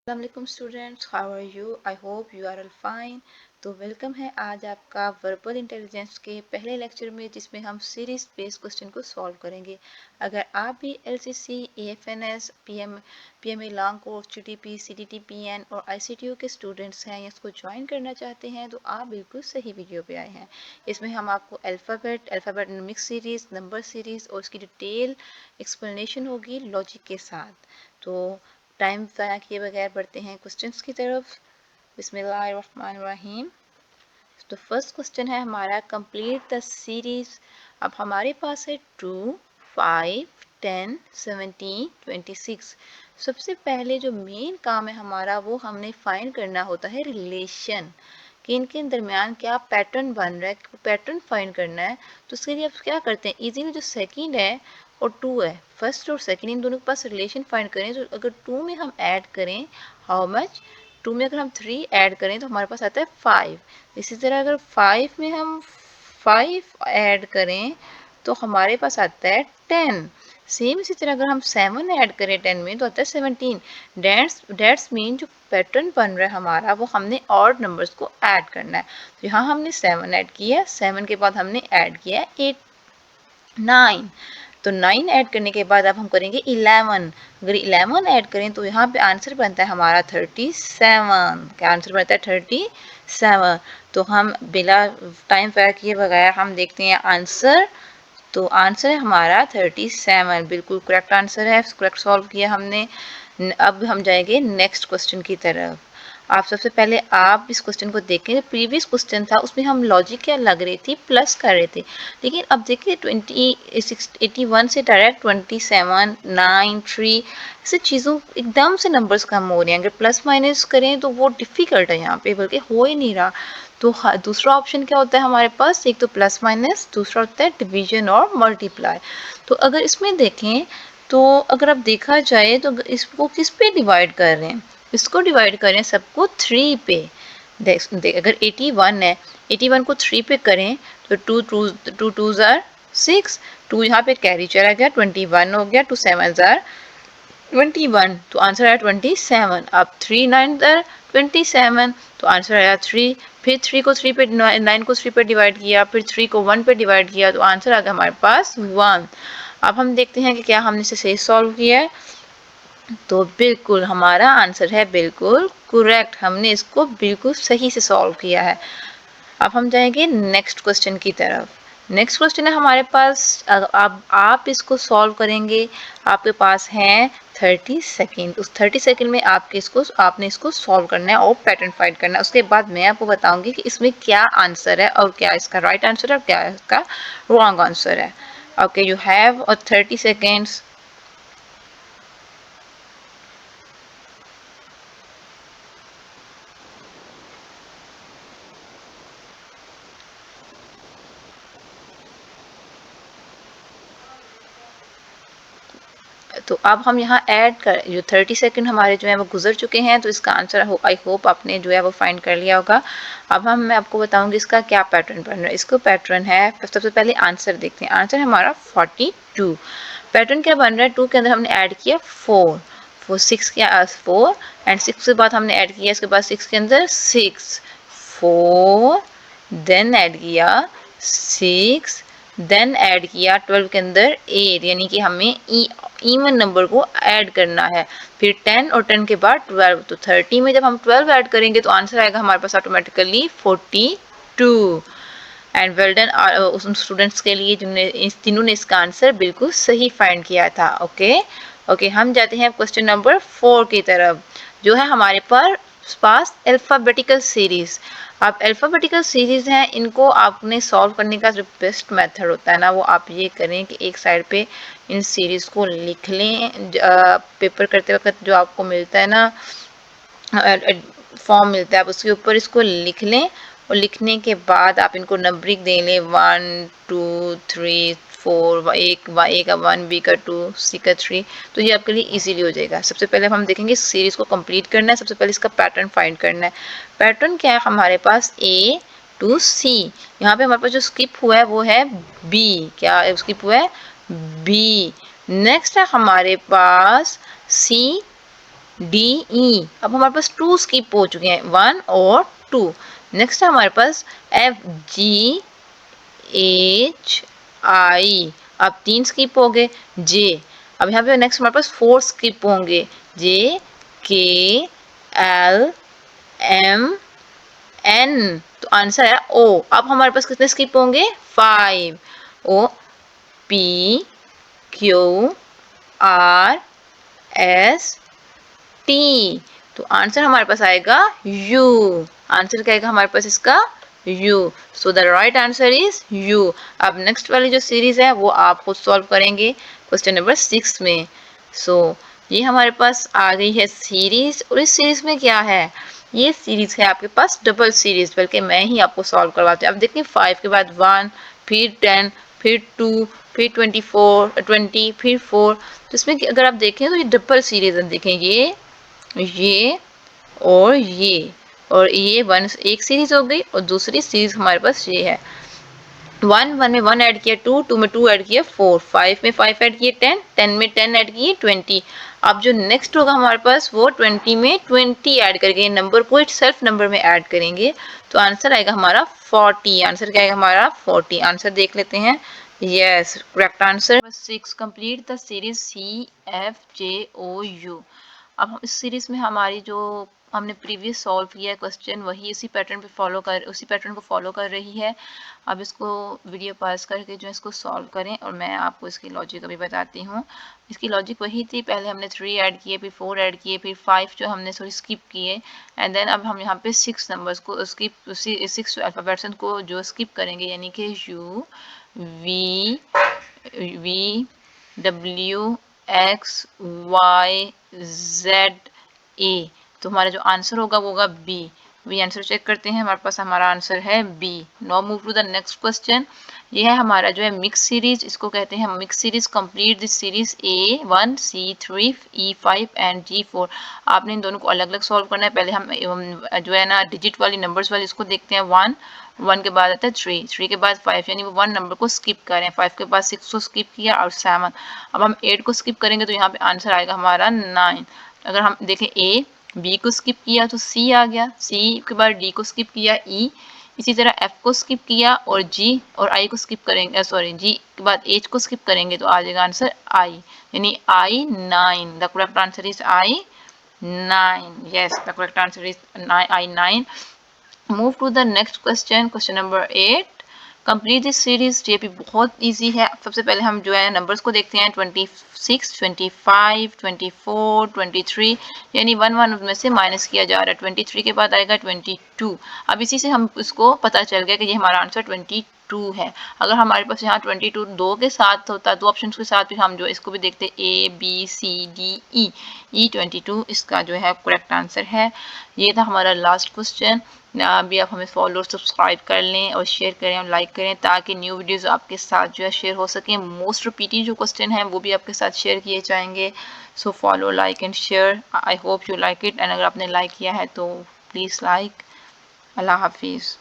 अस्सलाम students, how are you? I hope you are all fine. तो welcome है आज आपका वर्बल इंटेलिजेंस के पहले लेक्चर में, जिसमें हम सीरीज बेस्ड क्वेश्चन को सॉल्व करेंगे। अगर आप भी LCC, एएफएनएस, PMA long course, GTP, CTT, PN और आईसीटीयू के स्टूडेंट्स हैं या इसको ज्वाइन करना चाहते हैं तो आप बिल्कुल सही वीडियो पे आए हैं। इसमें हम आपको alphabet mix series, number series और उसकी डिटेल एक्सप्लेनेशन होगी लॉजिक के साथ। तो टाइम ज़ाया किए बगैर बढ़ते हैं क्वेश्चंस की तरफ। बिस्मिल्लाहिर्रहमानिर्रहीम। तो फर्स्ट क्वेश्चन है हमारा, कंप्लीट द सीरीज। अब हमारे पास है 2, 5, 10, 17, 26। सबसे पहले जो मेन काम है हमारा वो हमने फाइंड करना होता है रिलेशन, कि इनके दरमियान क्या पैटर्न बन रहा है, पैटर्न फाइंड करना है। तो उसके लिए आप क्या करते हैं, इजीली जो सेकंड है और 2 है, फर्स्ट और सेकंड, इन दोनों के पास रिलेशन फाइंड करें। तो अगर 2 में हम ऐड करें, हाउ मच, 2 में अगर हम 3 ऐड करें तो हमारे पास आता है 5। इसी तरह अगर 5 में हम 5 ऐड करें तो हमारे पास आता है 10। सेम इसी तरह अगर हम 7 ऐड करें 10 में तो आता है 17। डेट्स मीन जो पैटर्न बन रहा है हमारा वो हमने ऑड नंबर्स को ऐड करना है। तो यहाँ हमने 7 ऐड किया, 7 के बाद हमने ऐड किया 8, 9। तो 9 ऐड करने के बाद अब हम करेंगे 11। अगर 11 ऐड करें तो यहाँ पे आंसर बनता है हमारा 37। क्या आंसर बनता है? 37। तो हम बिना टाइम ज़ाया किए बगैर हम देखते हैं आंसर। तो आंसर है हमारा 37, बिल्कुल करेक्ट आंसर है, करेक्ट सॉल्व किया हमने। अब हम जाएंगे नेक्स्ट क्वेश्चन की तरफ। आप सबसे पहले आप इस क्वेश्चन को देखें। जो प्रीवियस क्वेश्चन था उसमें हम लॉजिक क्या लग रही थी, प्लस कर रहे थे, लेकिन अब देखिए 81 से डायरेक्ट 27, 9, 3 ऐसे चीज़ों एकदम से नंबर्स कम हो रहे हैं। अगर प्लस माइनस करें तो वो डिफ़िकल्ट है यहाँ पे, बल्कि हो ही नहीं रहा। तो दूसरा ऑप्शन क्या होता है हमारे पास, एक तो प्लस माइनस, दूसरा होता है डिवीजन और मल्टीप्लाई। तो अगर इसमें देखें तो अगर अब देखा जाए तो इसको किस पे डिवाइड कर रहे हैं, इसको डिवाइड करें सबको 3 पे। अगर 81 है, 81 को 3 पे करें तो 2 2 ज़ार 6, 2 यहाँ पे कैरी चला गया, 21 हो गया, 2 7 ज़ार 21, तो आंसर आया 27। अब 3 9 ज़ार 27, तो आंसर आया 3। फिर 3 को 3 पे 9 को 3 पे डिवाइड किया, फिर 3 को 1 पे डिवाइड किया, तो आंसर आ गया हमारे पास 1। अब हम देखते हैं कि क्या हमने इसे सही सॉल्व किया है। तो बिल्कुल हमारा आंसर है बिल्कुल करेक्ट, हमने इसको बिल्कुल सही से सॉल्व किया है। अब हम जाएंगे नेक्स्ट क्वेश्चन की तरफ। नेक्स्ट क्वेश्चन है हमारे पास, अब आप इसको सॉल्व करेंगे, आपके पास है 30 सेकेंड। उस 30 सेकेंड में आपने इसको सॉल्व करना है और पैटर्न फाइंड करना है। उसके बाद मैं आपको बताऊंगी कि इसमें क्या आंसर है और क्या इसका राइट आंसर है और क्या इसका रॉन्ग आंसर है। Okay, you have 30 seconds. तो अब हम यहाँ ऐड कर, जो 30 सेकंड हमारे जो है वो गुजर चुके हैं, तो इसका आंसर आई होप आपने जो है वो फाइंड कर लिया होगा। अब मैं आपको बताऊंगी इसका क्या पैटर्न बन रहा है। इसको पैटर्न है, सबसे पहले आंसर देखते हैं। आंसर हमारा 42। पैटर्न क्या बन रहा है, 2 के अंदर हमने ऐड किया 4, 6 के 4 एंड 6 के बाद हमने ऐड किया, इसके बाद 6 के अंदर 6, 4 देन ऐड किया 6, देन ऐड किया 12 के अंदर 8, यानी कि हमें इवन नंबर को ऐड करना है। फिर 10 और 10 के बाद 12, तो 30 में जब हम 12 ऐड करेंगे तो आंसर आएगा हमारे पास ऑटोमेटिकली 42। एंड वेल डन उस स्टूडेंट्स के लिए जिन्होंने इसका आंसर बिल्कुल सही फाइंड किया था। ओके ओके, हम जाते हैं क्वेश्चन नंबर 4 की तरफ, जो है हमारे पास अल्फ़ाबेटिकल सीरीज। अब अल्फ़ाबेटिकल सीरीज हैं, इनको आपने सॉल्व करने का जो बेस्ट मेथड होता है ना, वो आप ये करें कि एक साइड पे इन सीरीज को लिख लें। पेपर करते वक्त जो आपको मिलता है ना, फॉर्म मिलता है, आप उसके ऊपर इसको लिख लें और लिखने के बाद आप इनको नंबरिंग दे लें, 1 2 3 4, ए का 1, बी का 2, सी का 3। तो ये आपके लिए इजीली हो जाएगा। सबसे पहले हम देखेंगे सीरीज को कंप्लीट करना है, सबसे पहले इसका पैटर्न फाइंड करना है। पैटर्न क्या है हमारे पास, ए टू सी। यहाँ पे हमारे पास जो स्किप हुआ है वो है बी। क्या स्किप हुआ है? बी। नेक्स्ट है हमारे पास सी डी ई। अब हमारे पास 2 स्किप हो चुके हैं, 1 और 2। नेक्स्ट है हमारे पास एफ जी एच आई, अब 3 स्किप हो गए। जे, अब यहाँ पे नेक्स्ट हमारे पास 4 स्किप होंगे, J K L M N, तो आंसर है ओ। अब हमारे पास कितने स्किप होंगे, 5। O P Q R S T, तो आंसर हमारे पास आएगा यू। आंसर क्या आएगा हमारे पास इसका, you. So the right answer is you. अब नेक्स्ट वाली जो सीरीज है वो आप खुद सॉल्व करेंगे क्वेश्चन नंबर 6 में। सो ये हमारे पास आ गई है सीरीज, और इस सीरीज में क्या है, ये सीरीज है आपके पास डबल सीरीज, बल्कि मैं ही आपको सॉल्व करवाती हूँ। अब देखिए 5 के बाद 1, फिर 10, फिर 2, फिर 20, फिर 4, तो इसमें अगर आप देखें तो ये डबल सीरीज है। देखें ये और ये वन एक सीरीज हो गई, और दूसरी सीरीज हमारे पास ये है। 1 में 1 ऐड किया, 2 में 2 ऐड किया, 4, 5 में 5 ऐड किए, 10 में 10 ऐड किए, 20। अब जो नेक्स्ट होगा हमारे पास वो 20 में 20 ऐड करके नंबर को सेल्फ नंबर में ऐड करेंगे, तो आंसर आएगा हमारा 40। आंसर क्या आएगा हमारा 40। आंसर देख लेते हैं। Yes, correct answer 6। Complete the series CFJOU। अब हम इस सीरीज में हमारी जो हमने प्रीवियस सॉल्व किया है क्वेश्चन, वही उसी पैटर्न को फॉलो कर रही है। अब इसको वीडियो पास करके जो इसको सॉल्व करें, और मैं आपको इसकी लॉजिक अभी बताती हूँ। इसकी लॉजिक वही थी, पहले हमने 3 ऐड किए, फिर 4 ऐड किए, फिर 5 जो हमने स्किप किए, एंड देन अब हम यहाँ पे 6 नंबर्स को स्किप, उसी 6 अल्फाबेट्स को जो स्किप करेंगे, यानी कि U V W X Y Z A, तो हमारा जो आंसर होगा वो होगा बी आंसर चेक करते हैं, हमारे पास हमारा आंसर है B. Now move to the next question. ये है हमारा जो है मिक्स सीरीज, इसको कहते हैं mix series. Complete this series A1 C3 E5 and G4। आपने इन दोनों को अलग अलग सॉल्व करना है। पहले हम जो है ना डिजिट वाली नंबर्स वाली इसको देखते हैं। 1 के बाद आता है 3 के बाद 5, यानी वो 1 नंबर को स्किप करें। 5 के बाद 6 को स्किप किया, और 7। अब हम 8 को स्किप करेंगे, तो यहाँ पे आंसर आएगा हमारा 9। अगर हम देखें A B को स्किप किया तो C आ गया, C के बाद D को स्किप किया E, इसी तरह F को स्किप किया, और G और I को स्किप करेंगे, सॉरी G के बाद H को स्किप करेंगे, तो आ जाएगा आंसर I, यानी I9। The correct answer is I9। Yes, the correct answer is I9। Move to the next question, question number 8। Complete this series. ये भी बहुत इजी है। सबसे पहले हम जो है नंबर्स को देखते हैं, 26, 25, 24, 23, यानी 1 उसमें से माइनस किया जा रहा है। 23 के बाद आएगा 22। अब इसी से हम इसको पता चल गया कि ये हमारा आंसर 22 है। अगर हमारे पास यहाँ 22 2 के साथ होता, 2 ऑप्शन के साथ, भी हम जो इसको भी देखते ABCDE, E22 इसका जो है करेक्ट आंसर है। ये था हमारा लास्ट क्वेश्चन। अभी आप हमें फॉलो सब्सक्राइब कर लें और शेयर करें और लाइक करें, ताकि न्यू वीडियोस आपके साथ जो है शेयर हो सके। मोस्ट रिपीटेड जो क्वेश्चन हैं वो भी आपके साथ शेयर किए जाएंगे। So follow, like and share. I hope you like it, and अगर आपने लाइक किया है तो प्लीज़ लाइक। अल्लाह हाफिज़।